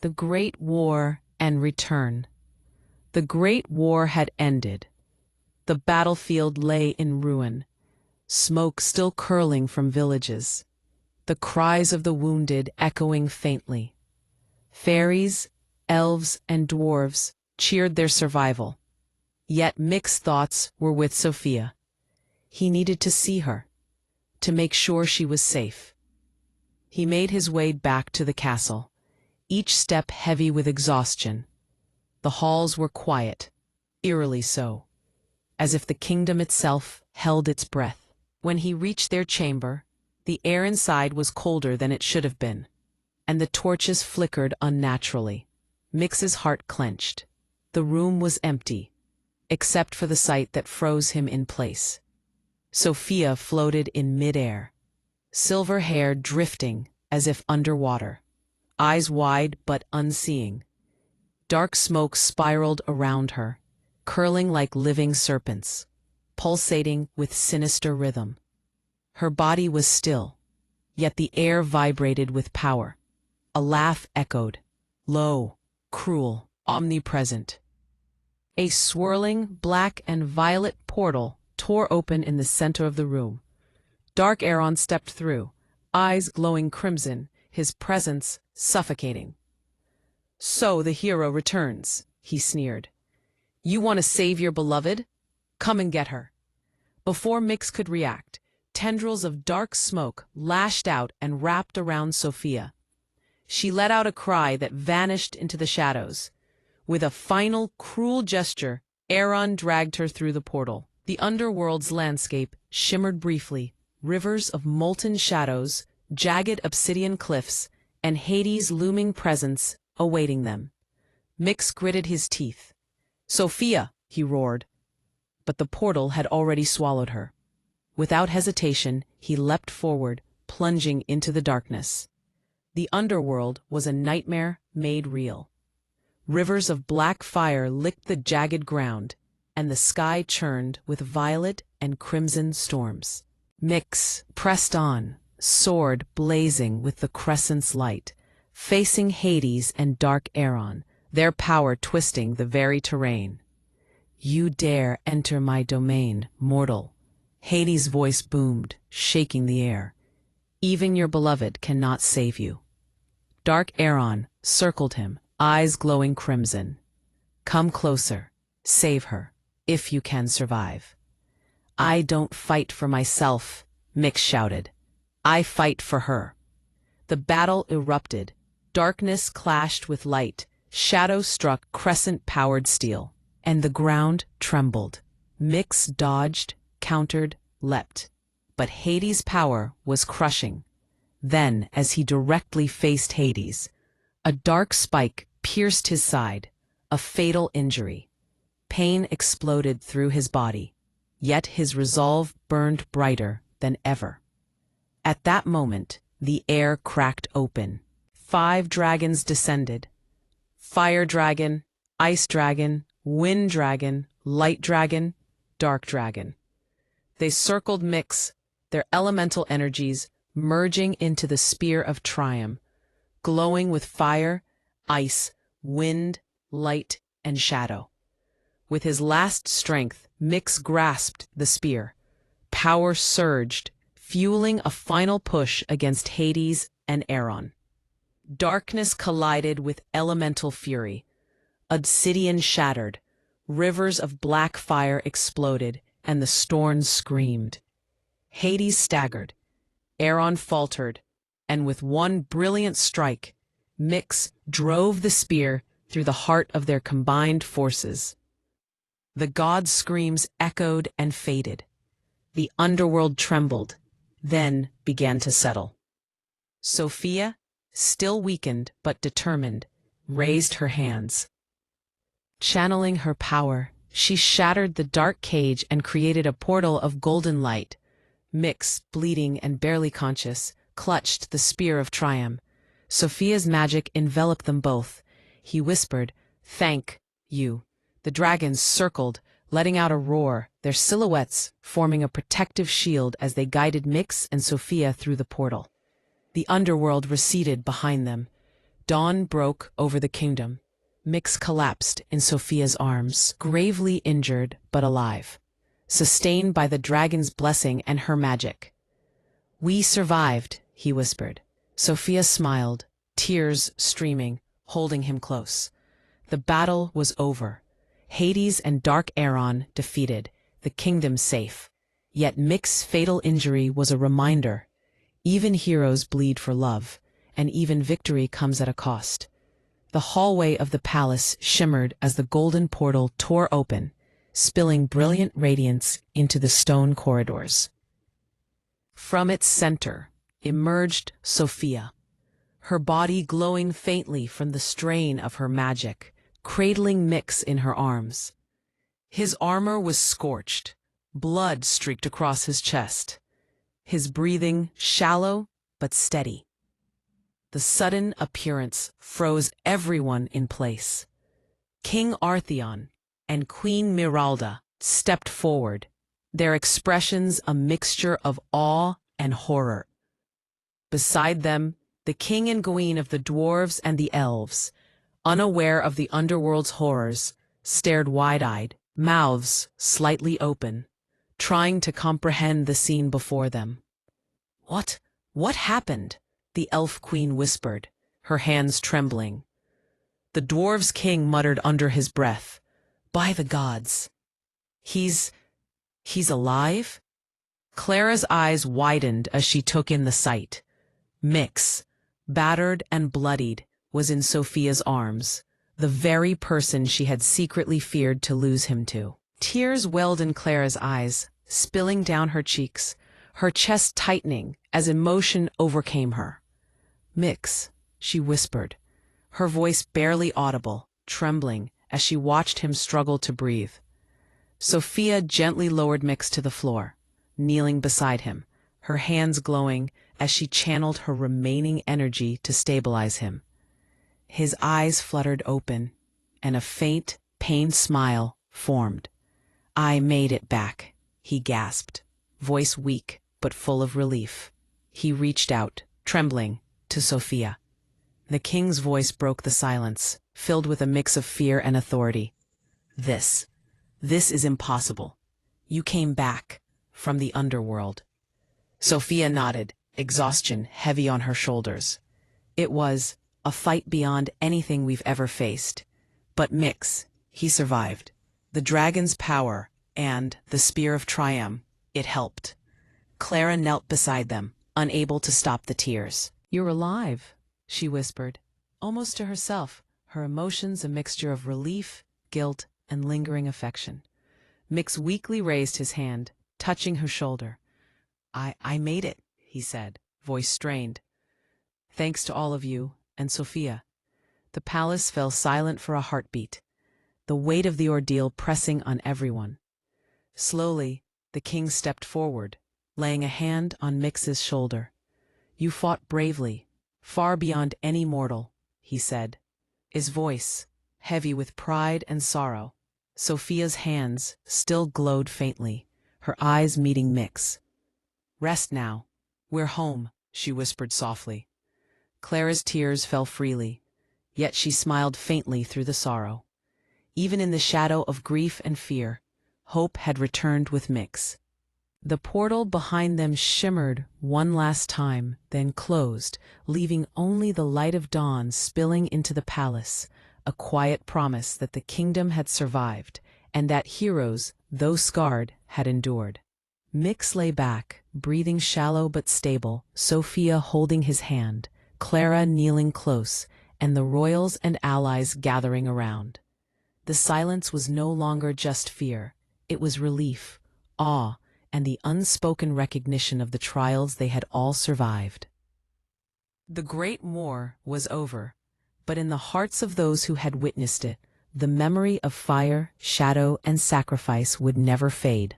The Great War and Return. The Great War had ended. The battlefield lay in ruin, smoke still curling from villages, the cries of the wounded echoing faintly. Fairies, elves, and dwarves cheered their survival. Yet Mick's thoughts were with Sophia. He needed to see her, to make sure she was safe. He made his way back to the castle, each step heavy with exhaustion. The halls were quiet, eerily so, as if the kingdom itself held its breath. When he reached their chamber, the air inside was colder than it should have been, and the torches flickered unnaturally. Mick's heart clenched. The room was empty, except for the sight that froze him in place. Sophia floated in midair, silver hair drifting as if underwater, eyes wide but unseeing. Dark smoke spiraled around her, curling like living serpents, pulsating with sinister rhythm. Her body was still, yet the air vibrated with power. A laugh echoed, low, cruel, omnipresent. A swirling black and violet portal tore open in the center of the room. Dark Aeron stepped through, eyes glowing crimson, his presence suffocating. "So the hero returns," he sneered. "You want to save your beloved? Come and get her." Before Mick could react, tendrils of dark smoke lashed out and wrapped around Sophia. She let out a cry that vanished into the shadows. With a final, cruel gesture, Aeron dragged her through the portal. The underworld's landscape shimmered briefly, rivers of molten shadows, jagged obsidian cliffs, and Hades' looming presence awaiting them. Mick gritted his teeth. "Sophia!" he roared. But the portal had already swallowed her. Without hesitation, he leapt forward, plunging into the darkness. The underworld was a nightmare made real. Rivers of black fire licked the jagged ground, and the sky churned with violet and crimson storms. Mick pressed on, sword blazing with the crescent's light, facing Hades and Dark Aeron, their power twisting the very terrain. "You dare enter my domain, mortal," Hades' voice boomed, shaking the air. "Even your beloved cannot save you." Dark Aeron circled him, eyes glowing crimson. "Come closer. Save her, if you can survive." "I don't fight for myself," Mick shouted. "I fight for her." The battle erupted. Darkness clashed with light. Shadow struck crescent-powered steel, and the ground trembled. Mick dodged, countered, leapt. But Hades' power was crushing. Then, as he directly faced Hades, a dark spike pierced his side, a fatal injury. Pain exploded through his body, yet his resolve burned brighter than ever. At that moment, the air cracked open. 5 dragons descended. Fire dragon, ice dragon, wind dragon, light dragon, dark dragon. They circled Mick, their elemental energies merging into the spear of Triumph, glowing with fire, ice, wind, light, and shadow. With his last strength, Mick grasped the spear. Power surged, fueling a final push against Hades and Aeron. Darkness collided with elemental fury. Obsidian shattered, rivers of black fire exploded, and the Storn screamed. Hades staggered, Aeron faltered, and with one brilliant strike, Mick drove the spear through the heart of their combined forces. The gods' screams echoed and faded. The underworld trembled, then began to settle. Sophia, still weakened but determined, raised her hands. Channeling her power, she shattered the dark cage and created a portal of golden light. Mick, bleeding and barely conscious, clutched the spear of Triumph. Sophia's magic enveloped them both. He whispered, "Thank you." The dragons circled, letting out a roar, their silhouettes forming a protective shield as they guided Mick and Sophia through the portal. The underworld receded behind them. Dawn broke over the kingdom. Mix collapsed in Sophia's arms, gravely injured but alive, sustained by the dragon's blessing and her magic. "We survived," he whispered. Sophia smiled, tears streaming, holding him close. The battle was over. Hades and Dark Aeron defeated, the kingdom safe. Yet Mick's fatal injury was a reminder. Even heroes bleed for love, and even victory comes at a cost. The hallway of the palace shimmered as the golden portal tore open, spilling brilliant radiance into the stone corridors. From its center emerged Sophia, her body glowing faintly from the strain of her magic, cradling Mix in her arms. His armor was scorched, blood streaked across his chest, his breathing shallow but steady. The sudden appearance froze everyone in place. King Artheon and Queen Miralda stepped forward, their expressions a mixture of awe and horror. Beside them, the king and queen of the dwarves and the elves, unaware of the underworld's horrors, stared wide-eyed, mouths slightly open, trying to comprehend the scene before them. What happened?" the elf queen whispered, her hands trembling. The dwarves' king muttered under his breath, "By the gods! He's alive?" Clara's eyes widened as she took in the sight. Mix, battered and bloodied, was in Sophia's arms, the very person she had secretly feared to lose him to. Tears welled in Clara's eyes, spilling down her cheeks, her chest tightening as emotion overcame her. "Mix," she whispered, her voice barely audible, trembling as she watched him struggle to breathe. Sophia gently lowered Mix to the floor, kneeling beside him, her hands glowing as she channeled her remaining energy to stabilize him. His eyes fluttered open, and a faint, pained smile formed. "I made it back," he gasped, voice weak but full of relief. He reached out, trembling, to Sophia. The king's voice broke the silence, filled with a mix of fear and authority. This is impossible. You came back from the underworld." Sophia nodded, exhaustion heavy on her shoulders. "It was a fight beyond anything we've ever faced. But Mix, he survived. The dragon's power and the spear of Triumph, it helped." Clara knelt beside them, unable to stop the tears. "You're alive," she whispered, almost to herself, her emotions a mixture of relief, guilt, and lingering affection. Mix weakly raised his hand, touching her shoulder. I made it," he said, voice strained. "Thanks to all of you, and Sophia." The palace fell silent for a heartbeat, the weight of the ordeal pressing on everyone. Slowly, the king stepped forward, laying a hand on Mix's shoulder. "You fought bravely, far beyond any mortal," he said, his voice heavy with pride and sorrow. Sophia's hands still glowed faintly, her eyes meeting Mix. "Rest now. We're home," she whispered softly. Clara's tears fell freely, yet she smiled faintly through the sorrow. Even in the shadow of grief and fear, hope had returned with Mix. The portal behind them shimmered one last time, then closed, leaving only the light of dawn spilling into the palace, a quiet promise that the kingdom had survived, and that heroes, though scarred, had endured. Mix lay back, breathing shallow but stable, Sophia holding his hand, Clara kneeling close, and the royals and allies gathering around. The silence was no longer just fear, it was relief, awe, and the unspoken recognition of the trials they had all survived. The Great War was over, but in the hearts of those who had witnessed it, the memory of fire, shadow, and sacrifice would never fade.